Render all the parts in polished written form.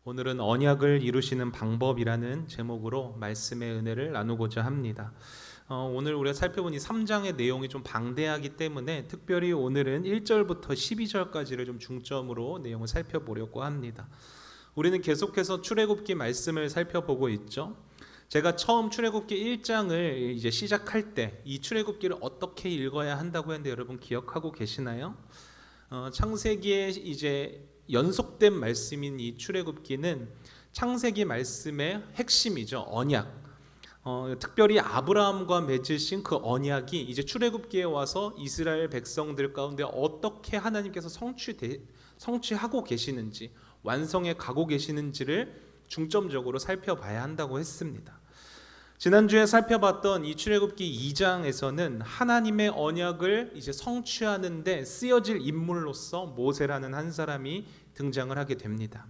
오늘은 언약을 이루시는 방법이라는 제목으로 말씀의 은혜를 나누고자 합니다. 오늘 우리가 살펴본 이 3장의 내용이 좀 방대하기 때문에 특별히 오늘은 1절부터 12절까지를 좀 중점으로 내용을 살펴보려고 합니다. 우리는 계속해서 출애굽기 말씀을 살펴보고 있죠. 제가 처음 출애굽기 1장을 이제 시작할 때 이 출애굽기를 어떻게 읽어야 한다고 했는데 여러분 기억하고 계시나요? 창세기에 이제 연속된 말씀인 이 출애굽기는 창세기 말씀의 핵심이죠. 언약. 특별히 아브라함과 맺으신 그 언약이 이제 출애굽기에 와서 이스라엘 백성들 가운데 어떻게 하나님께서 성취하고 계시는지, 완성해 가고 계시는지를 중점적으로 살펴봐야 한다고 했습니다. 지난주에 살펴봤던 이 출애굽기 2장에서는 하나님의 언약을 이제 성취하는 데 쓰여질 인물로서 모세라는 한 사람이 등장을 하게 됩니다.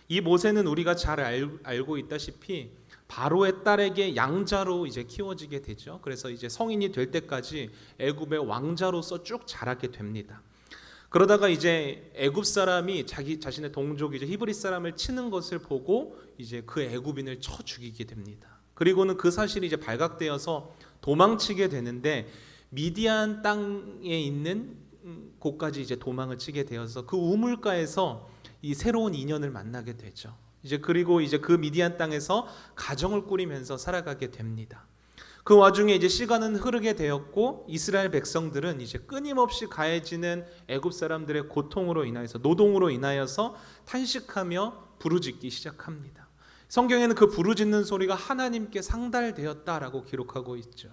이 모세는 우리가 잘 알고 있다시피 바로의 딸에게 양자로 이제 키워지게 되죠. 그래서 이제 성인이 될 때까지 애굽의 왕자로서 쭉 자라게 됩니다. 그러다가 이제 애굽 사람이 자기 자신의 동족이죠, 히브리 사람을 치는 것을 보고 이제 그 애굽인을 쳐 죽이게 됩니다. 그리고는 그 사실이 이제 발각되어서 도망치게 되는데 미디안 땅에 있는 곳까지 이제 도망을 치게 되어서 그 우물가에서 이 새로운 인연을 만나게 되죠. 이제 그리고 이제 그 미디안 땅에서 가정을 꾸리면서 살아가게 됩니다. 그 와중에 이제 시간은 흐르게 되었고 이스라엘 백성들은 이제 끊임없이 가해지는 애굽 사람들의 고통으로 인하여서, 노동으로 인하여서 탄식하며 부르짖기 시작합니다. 성경에는 그 부르짖는 소리가 하나님께 상달되었다라고 기록하고 있죠.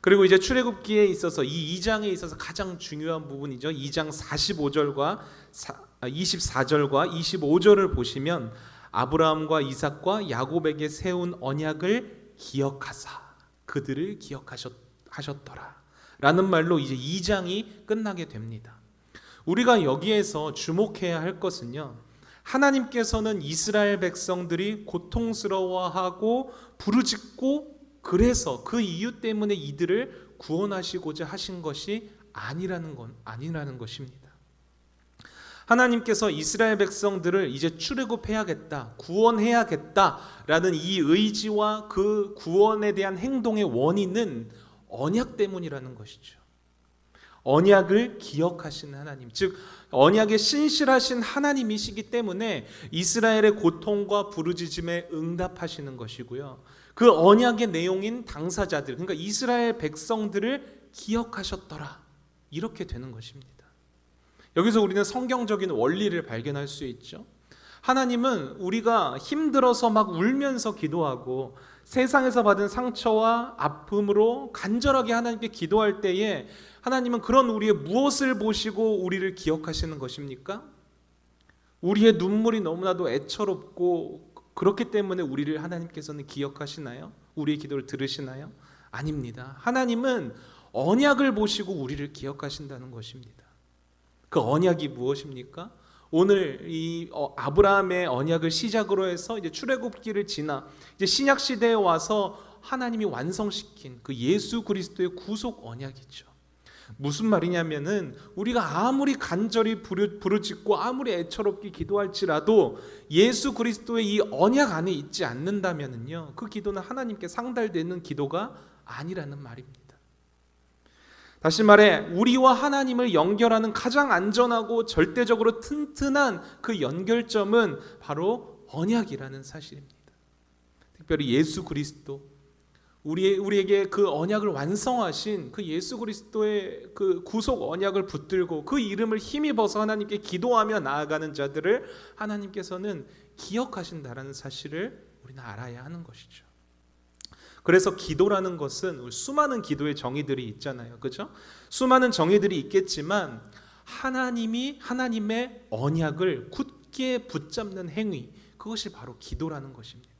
그리고 이제 출애굽기에 있어서 이 2장에 있어서 가장 중요한 부분이죠. 2장 45절과 24절과 25절을 보시면 아브라함과 이삭과 야곱에게 세운 언약을 기억하사 그들을 기억하셨더라 라는 말로 이제 2장이 끝나게 됩니다. 우리가 여기에서 주목해야 할 것은요, 하나님께서는 이스라엘 백성들이 고통스러워하고 부르짖고 그래서 그 이유 때문에 이들을 구원하시고자 하신 것이 아니라는 것입니다. 하나님께서 이스라엘 백성들을 이제 출애굽해야겠다, 구원해야겠다라는 이 의지와 그 구원에 대한 행동의 원인은 언약 때문이라는 것이죠. 언약을 기억하시는 하나님, 즉 언약에 신실하신 하나님이시기 때문에 이스라엘의 고통과 부르짖음에 응답하시는 것이고요, 그 언약의 내용인 당사자들, 그러니까 이스라엘 백성들을 기억하셨더라, 이렇게 되는 것입니다. 여기서 우리는 성경적인 원리를 발견할 수 있죠. 하나님은 우리가 힘들어서 막 울면서 기도하고 세상에서 받은 상처와 아픔으로 간절하게 하나님께 기도할 때에 하나님은 그런 우리의 무엇을 보시고 우리를 기억하시는 것입니까? 우리의 눈물이 너무나도 애처롭고 그렇기 때문에 우리를 하나님께서는 기억하시나요? 우리의 기도를 들으시나요? 아닙니다. 하나님은 언약을 보시고 우리를 기억하신다는 것입니다. 그 언약이 무엇입니까? 오늘 이 아브라함의 언약을 시작으로 해서 이제 출애굽기를 지나 이제 신약 시대에 와서 하나님이 완성시킨 그 예수 그리스도의 구속 언약이죠. 무슨 말이냐면은 우리가 아무리 간절히 부르짖고 아무리 애처롭게 기도할지라도 예수 그리스도의 이 언약 안에 있지 않는다면은요, 그 기도는 하나님께 상달되는 기도가 아니라는 말입니다. 다시 말해 우리와 하나님을 연결하는 가장 안전하고 절대적으로 튼튼한 그 연결점은 바로 언약이라는 사실입니다. 특별히 예수 그리스도, 우리에게 그 언약을 완성하신 그 예수 그리스도의 그 구속 언약을 붙들고 그 이름을 힘입어서 하나님께 기도하며 나아가는 자들을 하나님께서는 기억하신다라는 사실을 우리는 알아야 하는 것이죠. 그래서 기도라는 것은 수많은 기도의 정의들이 있잖아요, 그렇죠? 수많은 정의들이 있겠지만 하나님의 언약을 굳게 붙잡는 행위, 그것이 바로 기도라는 것입니다.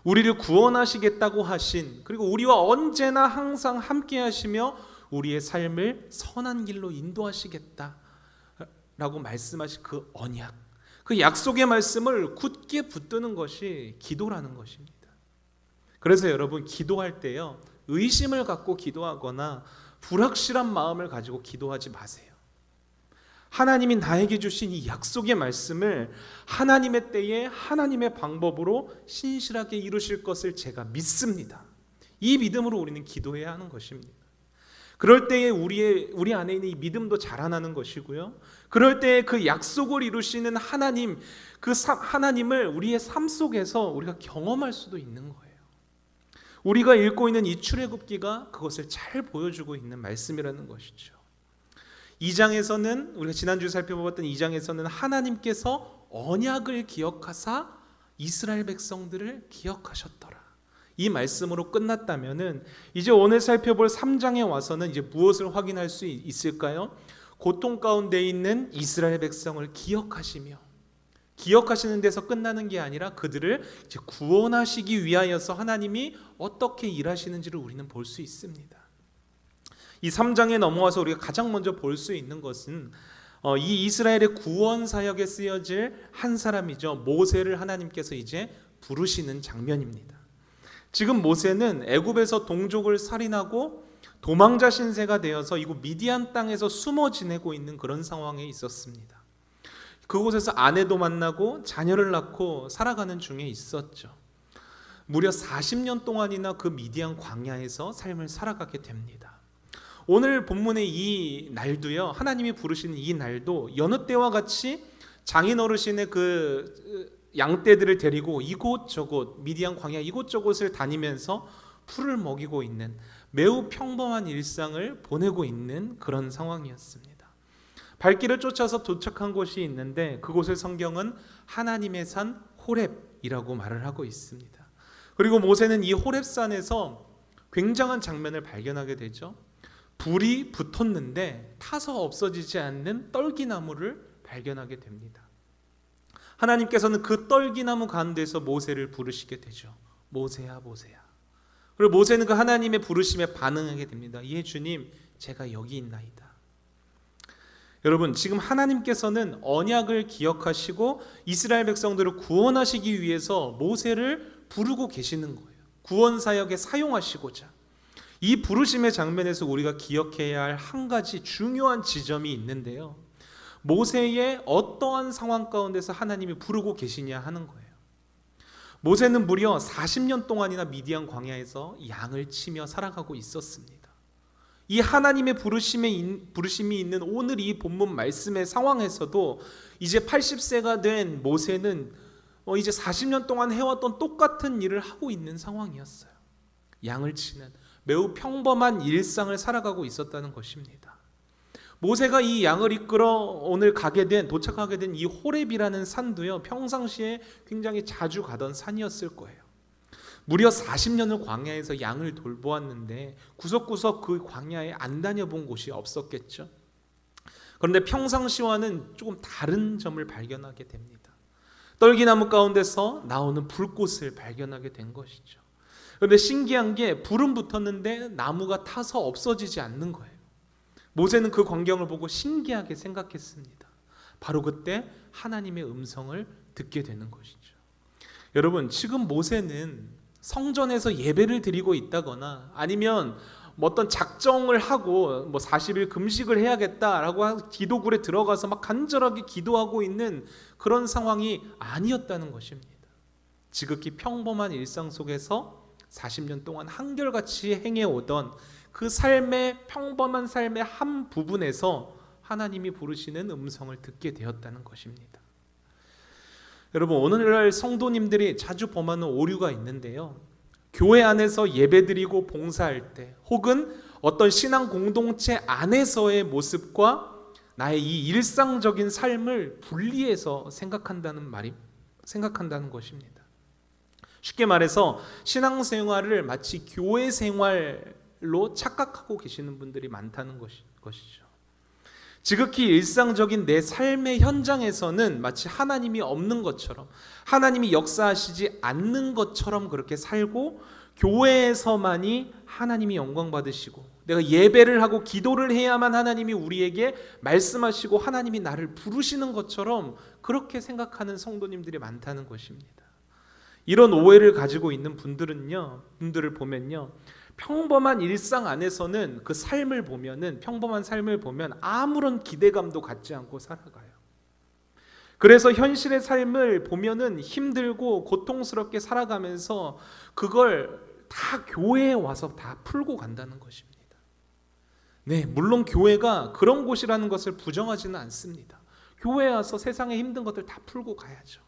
우리를 구원하시겠다고 하신, 그리고 우리와 언제나 항상 함께 하시며 우리의 삶을 선한 길로 인도하시겠다라고 말씀하신 그 언약, 그 약속의 말씀을 굳게 붙드는 것이 기도라는 것입니다. 그래서 여러분 기도할 때요, 의심을 갖고 기도하거나 불확실한 마음을 가지고 기도하지 마세요. 하나님이 나에게 주신 이 약속의 말씀을 하나님의 때에 하나님의 방법으로 신실하게 이루실 것을 제가 믿습니다. 이 믿음으로 우리는 기도해야 하는 것입니다. 그럴 때에 우리 안에 있는 이 믿음도 자라나는 것이고요. 그럴 때에 그 약속을 이루시는 하나님, 하나님을 우리의 삶 속에서 우리가 경험할 수도 있는 거예요. 우리가 읽고 있는 이 출애굽기가 그것을 잘 보여주고 있는 말씀이라는 것이죠. 2장에서는 우리가 지난주에 살펴보았던 2장에서는 하나님께서 언약을 기억하사 이스라엘 백성들을 기억하셨더라. 이 말씀으로 끝났다면은 이제 오늘 살펴볼 3장에 와서는 이제 무엇을 확인할 수 있을까요? 고통 가운데 있는 이스라엘 백성을 기억하시며, 기억하시는 데서 끝나는 게 아니라 그들을 이제 구원하시기 위하여서 하나님이 어떻게 일하시는지를 우리는 볼 수 있습니다. 이 3장에 넘어와서 우리가 가장 먼저 볼 수 있는 것은 이 이스라엘의 구원 사역에 쓰여질 한 사람이죠. 모세를 하나님께서 이제 부르시는 장면입니다. 지금 모세는 애굽에서 동족을 살인하고 도망자 신세가 되어서 이곳 미디안 땅에서 숨어 지내고 있는 그런 상황에 있었습니다. 그곳에서 아내도 만나고 자녀를 낳고 살아가는 중에 있었죠. 무려 40년 동안이나 그 미디안 광야에서 삶을 살아가게 됩니다. 오늘 본문의 이 날도요, 하나님이 부르시는 이 날도 여느 때와 같이 장인 어르신의 그 양떼들을 데리고 이곳저곳 미디안 광야 이곳저곳을 다니면서 풀을 먹이고 있는 매우 평범한 일상을 보내고 있는 그런 상황이었습니다. 발길을 쫓아서 도착한 곳이 있는데 그곳을 성경은 하나님의 산 호렙이라고 말을 하고 있습니다. 그리고 모세는 이 호렙산에서 굉장한 장면을 발견하게 되죠. 불이 붙었는데 타서 없어지지 않는 떨기나무를 발견하게 됩니다. 하나님께서는 그 떨기나무 가운데서 모세를 부르시게 되죠. 모세야, 모세야. 그리고 모세는 그 하나님의 부르심에 반응하게 됩니다. 예, 주님, 제가 여기 있나이다. 여러분, 지금 하나님께서는 언약을 기억하시고 이스라엘 백성들을 구원하시기 위해서 모세를 부르고 계시는 거예요. 구원 사역에 사용하시고자. 이 부르심의 장면에서 우리가 기억해야 할 한 가지 중요한 지점이 있는데요. 모세의 어떠한 상황 가운데서 하나님이 부르고 계시냐 하는 거예요. 모세는 무려 40년 동안이나 미디안 광야에서 양을 치며 살아가고 있었습니다. 이 하나님의 부르심이 있는 오늘 이 본문 말씀의 상황에서도 이제 80세가 된 모세는 이제 40년 동안 해왔던 똑같은 일을 하고 있는 상황이었어요. 양을 치는 매우 평범한 일상을 살아가고 있었다는 것입니다. 모세가 이 양을 이끌어 오늘 도착하게 된 이 호렙이라는 산도요, 평상시에 굉장히 자주 가던 산이었을 거예요. 무려 40년을 광야에서 양을 돌보았는데 구석구석 그 광야에 안 다녀본 곳이 없었겠죠. 그런데 평상시와는 조금 다른 점을 발견하게 됩니다. 떨기나무 가운데서 나오는 불꽃을 발견하게 된 것이죠. 그런데 신기한 게 불은 붙었는데 나무가 타서 없어지지 않는 거예요. 모세는 그 광경을 보고 신기하게 생각했습니다. 바로 그때 하나님의 음성을 듣게 되는 것이죠. 여러분, 지금 모세는 성전에서 예배를 드리고 있다거나 아니면 어떤 작정을 하고 40일 금식을 해야겠다라고 기도굴에 들어가서 막 간절하게 기도하고 있는 그런 상황이 아니었다는 것입니다. 지극히 평범한 일상 속에서 40년 동안 한결같이 행해오던 그 평범한 삶의 한 부분에서 하나님이 부르시는 음성을 듣게 되었다는 것입니다. 여러분, 오늘날 성도님들이 자주 범하는 오류가 있는데요. 교회 안에서 예배드리고 봉사할 때 혹은 어떤 신앙 공동체 안에서의 모습과 나의 이 일상적인 삶을 분리해서 생각한다는 것입니다. 쉽게 말해서 신앙생활을 마치 교회 생활로 착각하고 계시는 분들이 많다는 것이죠. 지극히 일상적인 내 삶의 현장에서는 마치 하나님이 없는 것처럼, 하나님이 역사하시지 않는 것처럼 그렇게 살고, 교회에서만이 하나님이 영광 받으시고 내가 예배를 하고 기도를 해야만 하나님이 우리에게 말씀하시고 하나님이 나를 부르시는 것처럼 그렇게 생각하는 성도님들이 많다는 것입니다. 이런 오해를 가지고 있는 분들을 보면요, 평범한 일상 안에서는 그 삶을 보면은 평범한 삶을 보면 아무런 기대감도 갖지 않고 살아가요. 그래서 현실의 삶을 보면은 힘들고 고통스럽게 살아가면서 그걸 다 교회에 와서 다 풀고 간다는 것입니다. 네, 물론 교회가 그런 곳이라는 것을 부정하지는 않습니다. 교회에 와서 세상의 힘든 것들 다 풀고 가야죠.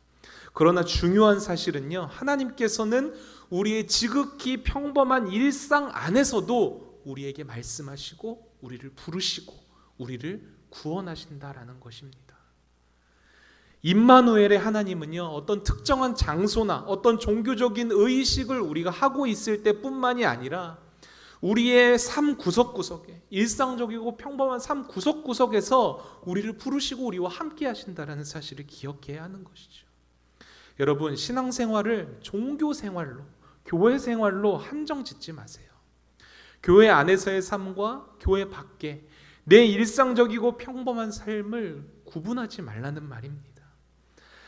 그러나 중요한 사실은요, 하나님께서는 우리의 지극히 평범한 일상 안에서도 우리에게 말씀하시고 우리를 부르시고 우리를 구원하신다라는 것입니다. 임마누엘의 하나님은요, 어떤 특정한 장소나 어떤 종교적인 의식을 우리가 하고 있을 때뿐만이 아니라 우리의 삶 구석구석에, 일상적이고 평범한 삶 구석구석에서 우리를 부르시고 우리와 함께 하신다라는 사실을 기억해야 하는 것이죠. 여러분, 신앙생활을 종교생활로, 교회 생활로 한정 짓지 마세요. 교회 안에서의 삶과 교회 밖에 내 일상적이고 평범한 삶을 구분하지 말라는 말입니다.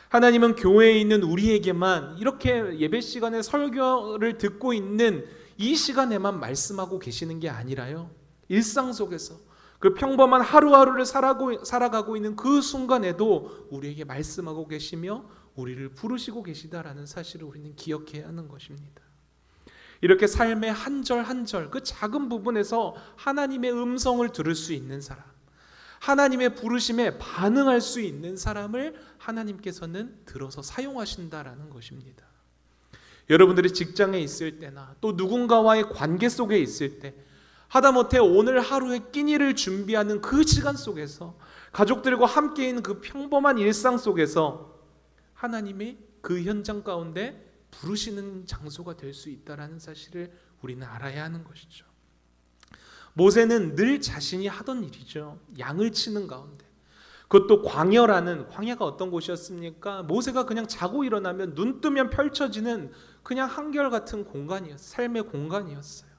하나님은 교회에 있는 우리에게만 이렇게 예배 시간에 설교를 듣고 있는 이 시간에만 말씀하고 계시는 게 아니라요, 일상 속에서 그 평범한 하루하루를 살아가고 있는 그 순간에도 우리에게 말씀하고 계시며 우리를 부르시고 계시다라는 사실을 우리는 기억해야 하는 것입니다. 이렇게 삶의 한 절 한 절 그 작은 부분에서 하나님의 음성을 들을 수 있는 사람, 하나님의 부르심에 반응할 수 있는 사람을 하나님께서는 들어서 사용하신다라는 것입니다. 여러분들이 직장에 있을 때나 또 누군가와의 관계 속에 있을 때, 하다못해 오늘 하루의 끼니를 준비하는 그 시간 속에서 가족들과 함께 있는 그 평범한 일상 속에서 하나님이 그 현장 가운데 부르시는 장소가 될 수 있다는 사실을 우리는 알아야 하는 것이죠. 모세는 늘 자신이 하던 일이죠. 양을 치는 가운데, 그것도 광야가 어떤 곳이었습니까? 모세가 그냥 자고 일어나면 눈 뜨면 펼쳐지는 그냥 한결같은 공간이었어요. 삶의 공간이었어요.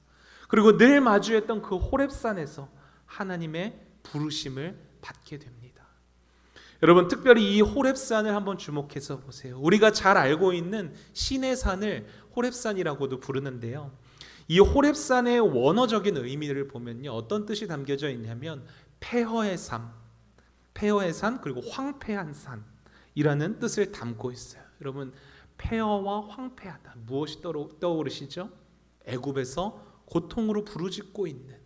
그리고 늘 마주했던 그 호렙산에서 하나님의 부르심을 받게 됩니다. 여러분, 특별히 이 호렙산을 한번 주목해서 보세요. 우리가 잘 알고 있는 시내산을 호렙산이라고도 부르는데요, 이 호렙산의 원어적인 의미를 보면요, 어떤 뜻이 담겨져 있냐면 폐허의 산, 그리고 황폐한 산이라는 뜻을 담고 있어요. 여러분, 폐허와 황폐하다, 무엇이 떠오르시죠? 애굽에서 고통으로 부르짖고 있는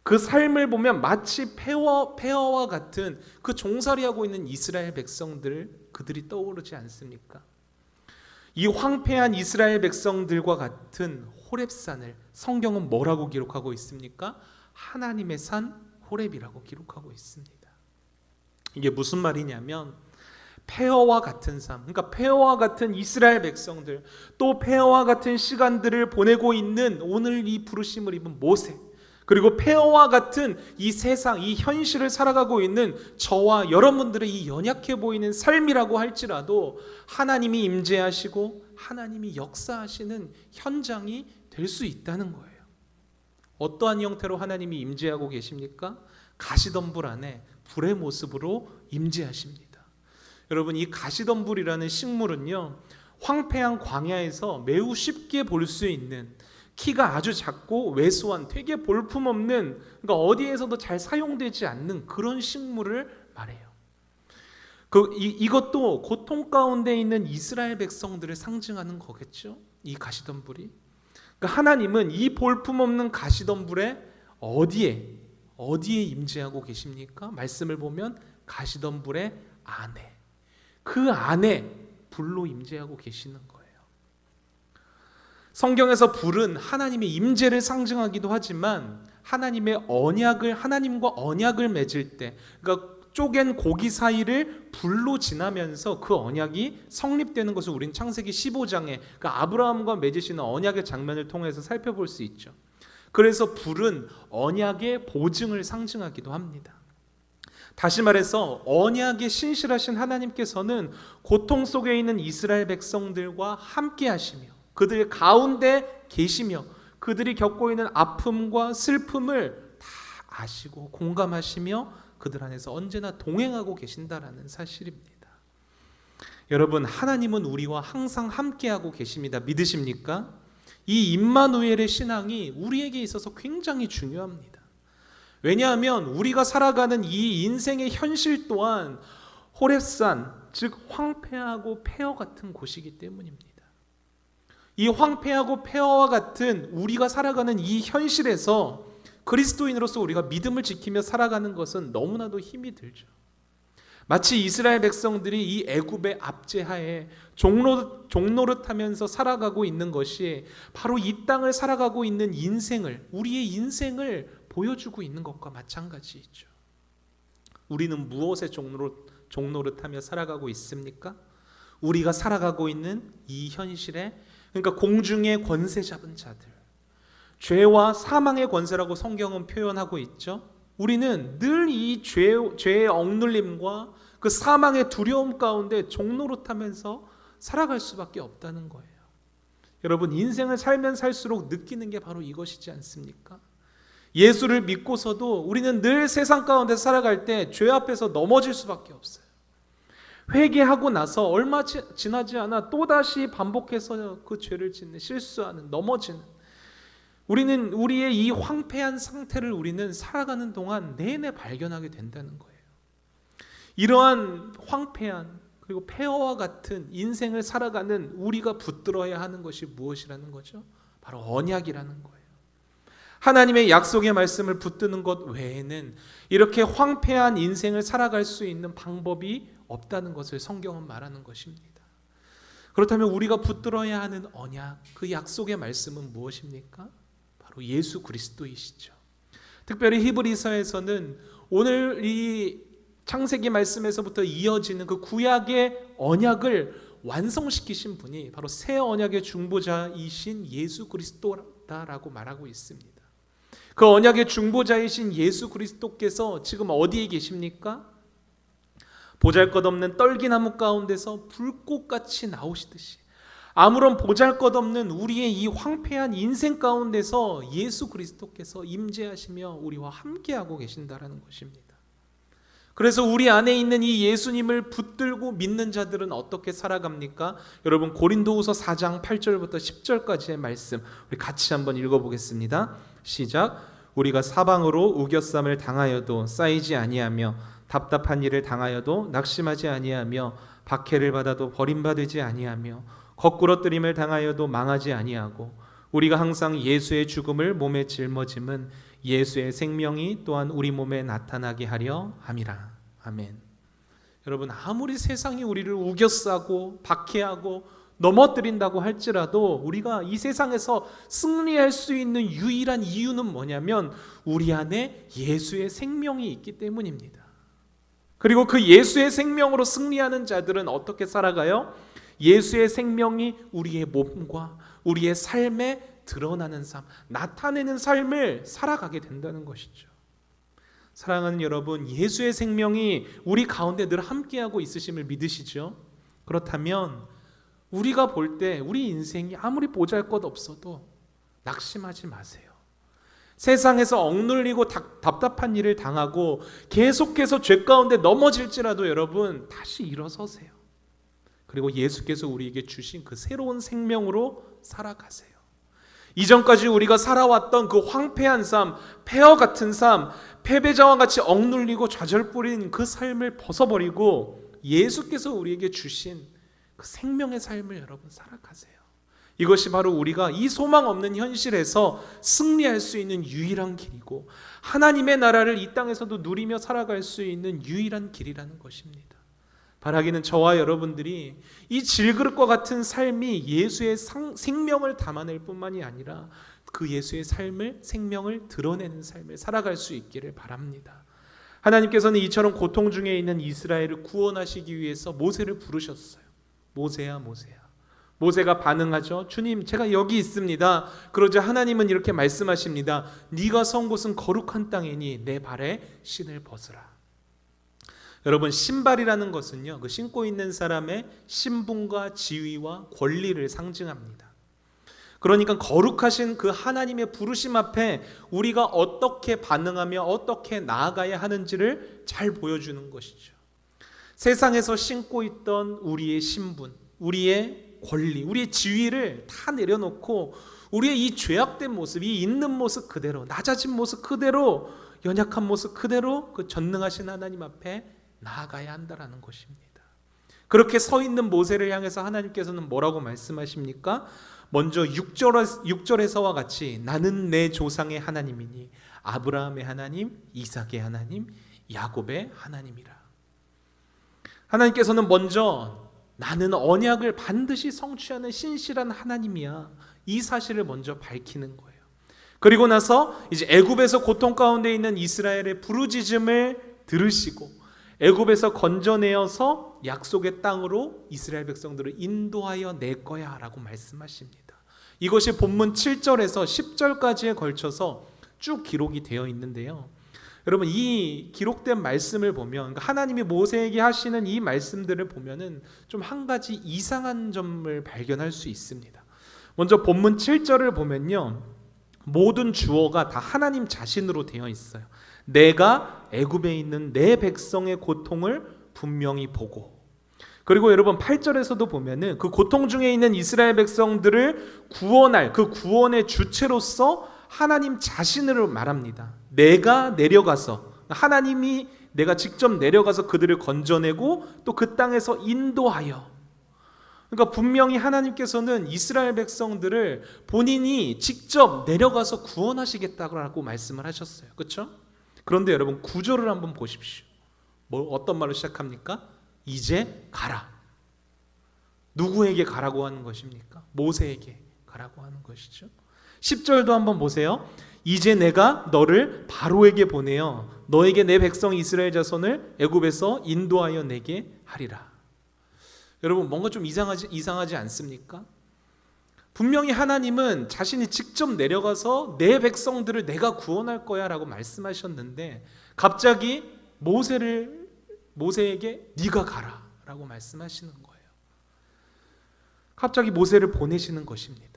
그 삶을 보면 마치 폐허와 같은 그 종살이하고 있는 이스라엘 백성들, 그들이 떠오르지 않습니까? 이 황폐한 이스라엘 백성들과 같은 호렙산을 성경은 뭐라고 기록하고 있습니까? 하나님의 산 호렙이라고 기록하고 있습니다. 이게 무슨 말이냐면 폐허와 같은 삶, 그러니까 폐허와 같은 이스라엘 백성들, 또 폐허와 같은 시간들을 보내고 있는 오늘 이 부르심을 입은 모세, 그리고 폐허와 같은 이 세상, 이 현실을 살아가고 있는 저와 여러분들의 이 연약해 보이는 삶이라고 할지라도 하나님이 임재하시고 하나님이 역사하시는 현장이 될 수 있다는 거예요. 어떠한 형태로 하나님이 임재하고 계십니까? 가시덤불 안에 불의 모습으로 임재하십니다. 여러분, 이 가시덤불이라는 식물은요, 황폐한 광야에서 매우 쉽게 볼 수 있는, 키가 아주 작고 왜소한, 되게 볼품없는, 그러니까 어디에서도 잘 사용되지 않는 그런 식물을 말해요. 이것도 고통 가운데 있는 이스라엘 백성들을 상징하는 거겠죠, 이 가시덤불이. 그러니까 하나님은 이 볼품없는 가시덤불에 어디에 임재하고 계십니까? 말씀을 보면 가시덤불의 안에, 그 안에 불로 임재하고 계시는 거예요. 성경에서 불은 하나님의 임재를 상징하기도 하지만 하나님과 언약을 맺을 때, 그러니까 쪼갠 고기 사이를 불로 지나면서 그 언약이 성립되는 것을 우리는 창세기 15장에 그러니까 아브라함과 맺으시는 언약의 장면을 통해서 살펴볼 수 있죠. 그래서 불은 언약의 보증을 상징하기도 합니다. 다시 말해서 언약에 신실하신 하나님께서는 고통 속에 있는 이스라엘 백성들과 함께 하시며 그들 가운데 계시며 그들이 겪고 있는 아픔과 슬픔을 다 아시고 공감하시며 그들 안에서 언제나 동행하고 계신다라는 사실입니다. 여러분, 하나님은 우리와 항상 함께하고 계십니다. 믿으십니까? 이 임마누엘의 신앙이 우리에게 있어서 굉장히 중요합니다. 왜냐하면 우리가 살아가는 이 인생의 현실 또한 호렙산, 즉 황폐하고 폐허 같은 곳이기 때문입니다. 이 황폐하고 폐허와 같은 우리가 살아가는 이 현실에서 그리스도인으로서 우리가 믿음을 지키며 살아가는 것은 너무나도 힘이 들죠. 마치 이스라엘 백성들이 이 애굽의 압제하에 종노릇하면서 살아가고 있는 것이 바로 이 땅을 살아가고 있는 인생을, 우리의 인생을 보여주고 있는 것과 마찬가지이죠. 우리는 무엇에 종노릇하며 살아가고 있습니까? 우리가 살아가고 있는 이 현실에, 그러니까 공중의 권세 잡은 자들, 죄와 사망의 권세라고 성경은 표현하고 있죠. 우리는 늘 이 죄의 억눌림과 그 사망의 두려움 가운데 종노릇하면서 살아갈 수밖에 없다는 거예요. 여러분, 인생을 살면 살수록 느끼는 게 바로 이것이지 않습니까? 예수를 믿고서도 우리는 늘 세상 가운데 살아갈 때 죄 앞에서 넘어질 수밖에 없어요. 회개하고 나서 얼마 지나지 않아 또다시 반복해서 그 죄를 짓는, 실수하는, 넘어지는, 우리는 우리의 이 황폐한 상태를 우리는 살아가는 동안 내내 발견하게 된다는 거예요. 이러한 황폐한 그리고 폐허와 같은 인생을 살아가는 우리가 붙들어야 하는 것이 무엇이라는 거죠? 바로 언약이라는 거예요. 하나님의 약속의 말씀을 붙드는 것 외에는 이렇게 황폐한 인생을 살아갈 수 있는 방법이 없다는 것을 성경은 말하는 것입니다. 그렇다면 우리가 붙들어야 하는 언약, 그 약속의 말씀은 무엇입니까? 바로 예수 그리스도이시죠. 특별히 히브리서에서는 오늘 이 창세기 말씀에서부터 이어지는 그 구약의 언약을 완성시키신 분이 바로 새 언약의 중보자이신 예수 그리스도다라고 말하고 있습니다. 그 언약의 중보자이신 예수 그리스도께서 지금 어디에 계십니까? 보잘것없는 떨기나무 가운데서 불꽃같이 나오시듯이 아무런 보잘것없는 우리의 이 황폐한 인생 가운데서 예수 그리스도께서 임재하시며 우리와 함께하고 계신다라는 것입니다. 그래서 우리 안에 있는 이 예수님을 붙들고 믿는 자들은 어떻게 살아갑니까? 여러분, 고린도후서 4장 8절부터 10절까지의 말씀 우리 같이 한번 읽어보겠습니다. 시작. 우리가 사방으로 우겨쌈을 당하여도 쌓이지 아니하며 답답한 일을 당하여도 낙심하지 아니하며 박해를 받아도 버림받지 아니하며 거꾸러뜨림을 당하여도 망하지 아니하고 우리가 항상 예수의 죽음을 몸에 짊어짐은 예수의 생명이 또한 우리 몸에 나타나게 하려 함이라. 아멘. 여러분, 아무리 세상이 우리를 우겨싸고 박해하고 넘어뜨린다고 할지라도 우리가 이 세상에서 승리할 수 있는 유일한 이유는 뭐냐면 우리 안에 예수의 생명이 있기 때문입니다. 그리고 그 예수의 생명으로 승리하는 자들은 어떻게 살아가요? 예수의 생명이 우리의 몸과 우리의 삶에 드러나는 삶, 나타내는 삶을 살아가게 된다는 것이죠. 사랑하는 여러분, 예수의 생명이 우리 가운데 늘 함께하고 있으심을 믿으시죠? 그렇다면 우리가 볼 때 우리 인생이 아무리 보잘것 없어도 낙심하지 마세요. 세상에서 억눌리고 답답한 일을 당하고 계속해서 죄 가운데 넘어질지라도 여러분 다시 일어서세요. 그리고 예수께서 우리에게 주신 그 새로운 생명으로 살아가세요. 이전까지 우리가 살아왔던 그 황폐한 삶, 폐허 같은 삶, 패배자와 같이 억눌리고 좌절 뿌린 그 삶을 벗어버리고 예수께서 우리에게 주신 그 생명의 삶을 여러분 살아가세요. 이것이 바로 우리가 이 소망 없는 현실에서 승리할 수 있는 유일한 길이고 하나님의 나라를 이 땅에서도 누리며 살아갈 수 있는 유일한 길이라는 것입니다. 바라기는 저와 여러분들이 이 질그릇과 같은 삶이 예수의 생명을 담아낼 뿐만이 아니라 그 예수의 삶을, 생명을 드러내는 삶을 살아갈 수 있기를 바랍니다. 하나님께서는 이처럼 고통 중에 있는 이스라엘을 구원하시기 위해서 모세를 부르셨어요. 모세야, 모세야. 모세가 반응하죠. 주님, 제가 여기 있습니다. 그러자 하나님은 이렇게 말씀하십니다. 네가 선 곳은 거룩한 땅이니 내 발에 신을 벗으라. 여러분, 신발이라는 것은요, 그 신고 있는 사람의 신분과 지위와 권리를 상징합니다. 그러니까 거룩하신 그 하나님의 부르심 앞에 우리가 어떻게 반응하며 어떻게 나아가야 하는지를 잘 보여주는 것이죠. 세상에서 신고 있던 우리의 신분, 우리의 권리, 우리의 지위를 다 내려놓고 우리의 이 죄악된 모습, 이 있는 모습 그대로, 낮아진 모습 그대로, 연약한 모습 그대로 그 전능하신 하나님 앞에 나아가야 한다라는 것입니다. 그렇게 서 있는 모세를 향해서 하나님께서는 뭐라고 말씀하십니까? 먼저 6절에서와 같이 나는 내 조상의 하나님이니 아브라함의 하나님, 이삭의 하나님, 야곱의 하나님이라. 하나님께서는 먼저 나는 언약을 반드시 성취하는 신실한 하나님이야, 이 사실을 먼저 밝히는 거예요. 그리고 나서 이제 애굽에서 고통 가운데 있는 이스라엘의 부르짖음을 들으시고 애굽에서 건져내어서 약속의 땅으로 이스라엘 백성들을 인도하여 낼 거야 라고 말씀하십니다. 이것이 본문 7절에서 10절까지에 걸쳐서 쭉 기록이 되어 있는데요, 여러분 이 기록된 말씀을 보면, 하나님이 모세에게 하시는 이 말씀들을 보면은 좀 한 가지 이상한 점을 발견할 수 있습니다. 먼저 본문 7절을 보면요, 모든 주어가 다 하나님 자신으로 되어 있어요. 내가 애굽에 있는 내 백성의 고통을 분명히 보고, 그리고 여러분 8절에서도 보면은 그 고통 중에 있는 이스라엘 백성들을 구원할 그 구원의 주체로서 하나님 자신을 말합니다. 내가 내려가서, 하나님이 내가 직접 내려가서 그들을 건져내고 또 그 땅에서 인도하여, 그러니까 분명히 하나님께서는 이스라엘 백성들을 본인이 직접 내려가서 구원하시겠다고 말씀을 하셨어요. 그렇죠? 그런데 여러분 9절을 한번 보십시오. 어떤 말로 시작합니까? 이제 가라. 누구에게 가라고 하는 것입니까? 모세에게 가라고 하는 것이죠. 10절도 한번 보세요. 이제 내가 너를 바로에게 보내어 너에게 내 백성 이스라엘 자손을 애굽에서 인도하여 내게 하리라. 여러분 뭔가 좀 이상하지 않습니까? 분명히 하나님은 자신이 직접 내려가서 내 백성들을 내가 구원할 거야 라고 말씀하셨는데 갑자기 모세에게 네가 가라 라고 말씀하시는 거예요. 갑자기 모세를 보내시는 것입니다.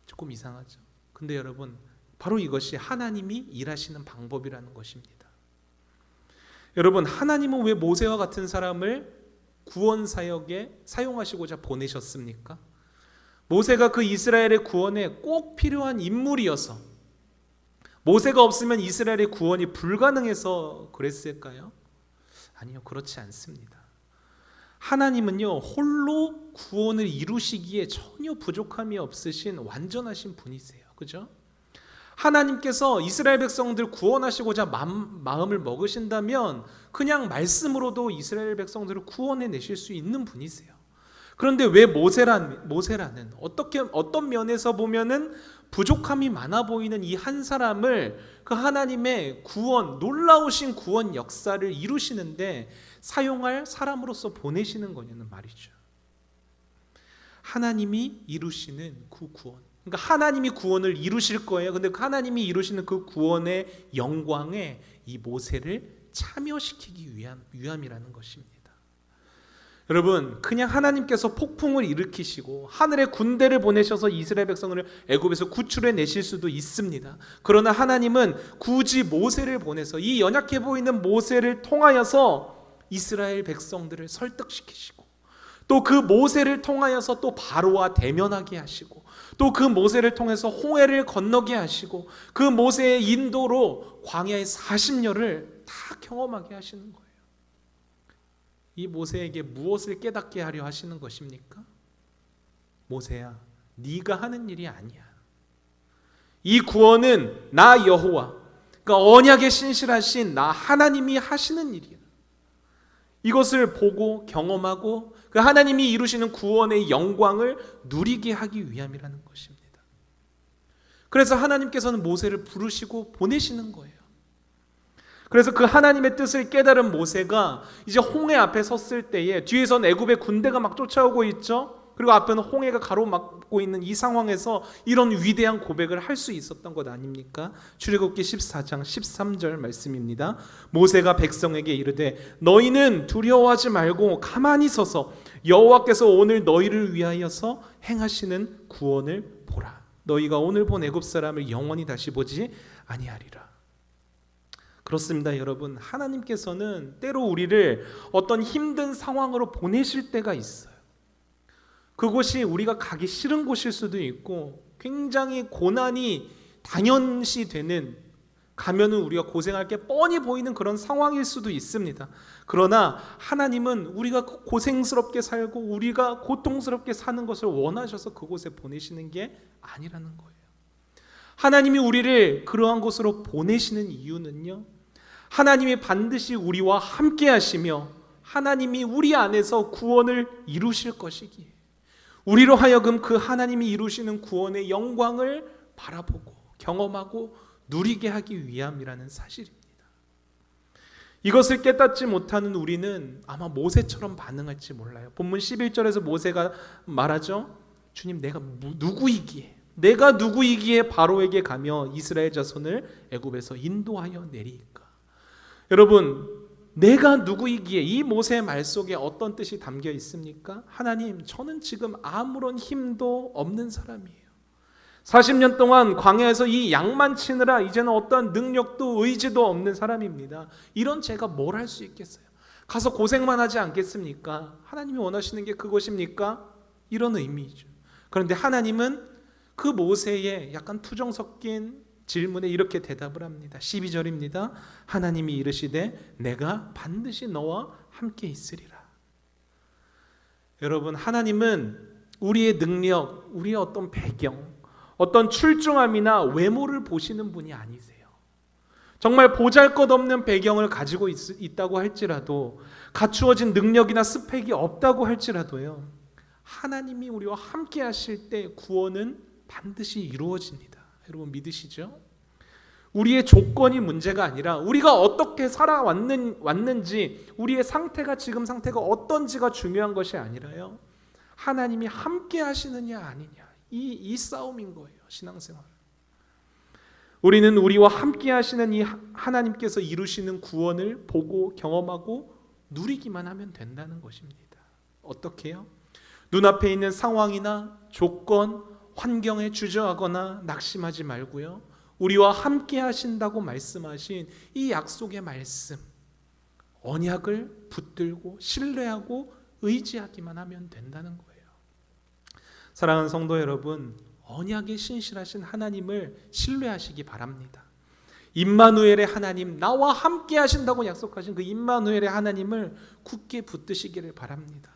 조금 이상하죠. 근데 여러분 바로 이것이 하나님이 일하시는 방법이라는 것입니다. 여러분 하나님은 왜 모세와 같은 사람을 구원 사역에 사용하시고자 보내셨습니까? 모세가 그 이스라엘의 구원에 꼭 필요한 인물이어서, 모세가 없으면 이스라엘의 구원이 불가능해서 그랬을까요? 아니요, 그렇지 않습니다. 하나님은요 홀로 구원을 이루시기에 전혀 부족함이 없으신 완전하신 분이세요. 그죠? 하나님께서 이스라엘 백성들 구원하시고자 마음을 먹으신다면 그냥 말씀으로도 이스라엘 백성들을 구원해 내실 수 있는 분이세요. 그런데 왜 모세라는 어떤 면에서 보면은 부족함이 많아 보이는 이 한 사람을 그 하나님의 구원, 놀라우신 구원 역사를 이루시는데 사용할 사람으로서 보내시는 거냐는 말이죠. 하나님이 이루시는 그 구원, 그러니까 하나님이 구원을 이루실 거예요. 근데 하나님이 이루시는 그 구원의 영광에 이 모세를 참여시키기 위함이라는 것입니다. 여러분 그냥 하나님께서 폭풍을 일으키시고 하늘의 군대를 보내셔서 이스라엘 백성을 애굽에서 구출해 내실 수도 있습니다. 그러나 하나님은 굳이 모세를 보내서 이 연약해 보이는 모세를 통하여서 이스라엘 백성들을 설득시키시고 또 그 모세를 통하여서 또 바로와 대면하게 하시고 또 그 모세를 통해서 홍해를 건너게 하시고 그 모세의 인도로 광야의 40년을 다 경험하게 하시는 거예요. 이 모세에게 무엇을 깨닫게 하려 하시는 것입니까? 모세야, 네가 하는 일이 아니야. 이 구원은 나 여호와, 그러니까 언약에 신실하신 나 하나님이 하시는 일이야. 이것을 보고 경험하고 그 하나님이 이루시는 구원의 영광을 누리게 하기 위함이라는 것입니다. 그래서 하나님께서는 모세를 부르시고 보내시는 거예요. 그래서 그 하나님의 뜻을 깨달은 모세가 이제 홍해 앞에 섰을 때에 뒤에선 애굽의 군대가 막 쫓아오고 있죠. 그리고 앞에는 홍해가 가로막고 있는 이 상황에서 이런 위대한 고백을 할 수 있었던 것 아닙니까? 출애굽기 14장 13절 말씀입니다. 모세가 백성에게 이르되 너희는 두려워하지 말고 가만히 서서 여호와께서 오늘 너희를 위하여서 행하시는 구원을 보라. 너희가 오늘 본 애굽 사람을 영원히 다시 보지 아니하리라. 그렇습니다, 여러분. 하나님께서는 때로 우리를 어떤 힘든 상황으로 보내실 때가 있어요. 그곳이 우리가 가기 싫은 곳일 수도 있고 굉장히 고난이 당연시 되는, 가면은 우리가 고생할 게 뻔히 보이는 그런 상황일 수도 있습니다. 그러나 하나님은 우리가 고생스럽게 살고 우리가 고통스럽게 사는 것을 원하셔서 그곳에 보내시는 게 아니라는 거예요. 하나님이 우리를 그러한 곳으로 보내시는 이유는요, 하나님이 반드시 우리와 함께 하시며 하나님이 우리 안에서 구원을 이루실 것이기에, 우리로 하여금 그 하나님이 이루시는 구원의 영광을 바라보고 경험하고 누리게 하기 위함이라는 사실입니다. 이것을 깨닫지 못하는 우리는 아마 모세처럼 반응할지 몰라요. 본문 11절에서 모세가 말하죠. 주님, 내가 누구이기에 바로에게 가며 이스라엘 자손을 애굽에서 인도하여 내리까? 여러분, 내가 누구이기에, 이 모세의 말 속에 어떤 뜻이 담겨 있습니까? 하나님, 저는 지금 아무런 힘도 없는 사람이에요. 40년 동안 광야에서 이 양만 치느라 이제는 어떠한 능력도 의지도 없는 사람입니다. 이런 제가 뭘 할 수 있겠어요? 가서 고생만 하지 않겠습니까? 하나님이 원하시는 게 그것입니까? 이런 의미죠. 그런데 하나님은 그 모세의 약간 투정 섞인 질문에 이렇게 대답을 합니다. 12절입니다. 하나님이 이르시되 내가 반드시 너와 함께 있으리라. 여러분, 하나님은 우리의 능력, 우리의 어떤 배경, 어떤 출중함이나 외모를 보시는 분이 아니세요. 정말 보잘것없는 배경을 가지고 있다고 할지라도, 갖추어진 능력이나 스펙이 없다고 할지라도요, 하나님이 우리와 함께 하실 때 구원은 반드시 이루어집니다. 여러분 믿으시죠? 우리의 조건이 문제가 아니라 우리가 어떻게 살아왔는지, 우리의 상태가, 지금 상태가 어떤지가 중요한 것이 아니라요, 하나님이 함께 하시느냐 아니냐, 이 싸움인 거예요. 신앙생활. 우리는 우리와 함께 하시는 이 하나님께서 이루시는 구원을 보고 경험하고 누리기만 하면 된다는 것입니다. 어떻게요? 눈앞에 있는 상황이나 조건, 환경에 주저하거나 낙심하지 말고요, 우리와 함께 하신다고 말씀하신 이 약속의 말씀, 언약을 붙들고 신뢰하고 의지하기만 하면 된다는 거예요. 사랑하는 성도 여러분, 언약에 신실하신 하나님을 신뢰하시기 바랍니다. 임마누엘의 하나님, 나와 함께 하신다고 약속하신 그 임마누엘의 하나님을 굳게 붙드시기를 바랍니다.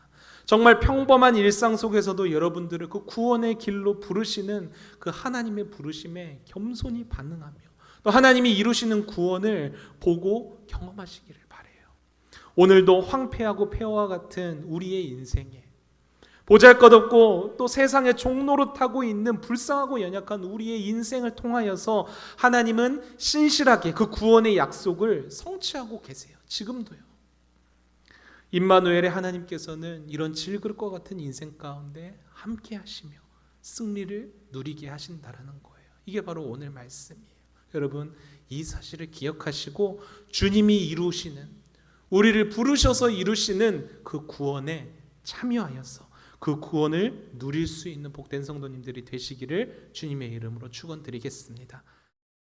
정말 평범한 일상 속에서도 여러분들을 그 구원의 길로 부르시는 그 하나님의 부르심에 겸손히 반응하며 또 하나님이 이루시는 구원을 보고 경험하시기를 바라요. 오늘도 황폐하고 폐허와 같은 우리의 인생에, 보잘것없고 또 세상의 종로로 타고 있는 불쌍하고 연약한 우리의 인생을 통하여서 하나님은 신실하게 그 구원의 약속을 성취하고 계세요. 지금도요. 임마누엘의 하나님께서는 이런 질그릇과 같은 인생 가운데 함께 하시며 승리를 누리게 하신다라는 거예요. 이게 바로 오늘 말씀이에요. 여러분, 이 사실을 기억하시고 주님이 이루시는, 우리를 부르셔서 이루시는 그 구원에 참여하여서 그 구원을 누릴 수 있는 복된 성도님들이 되시기를 주님의 이름으로 축원드리겠습니다.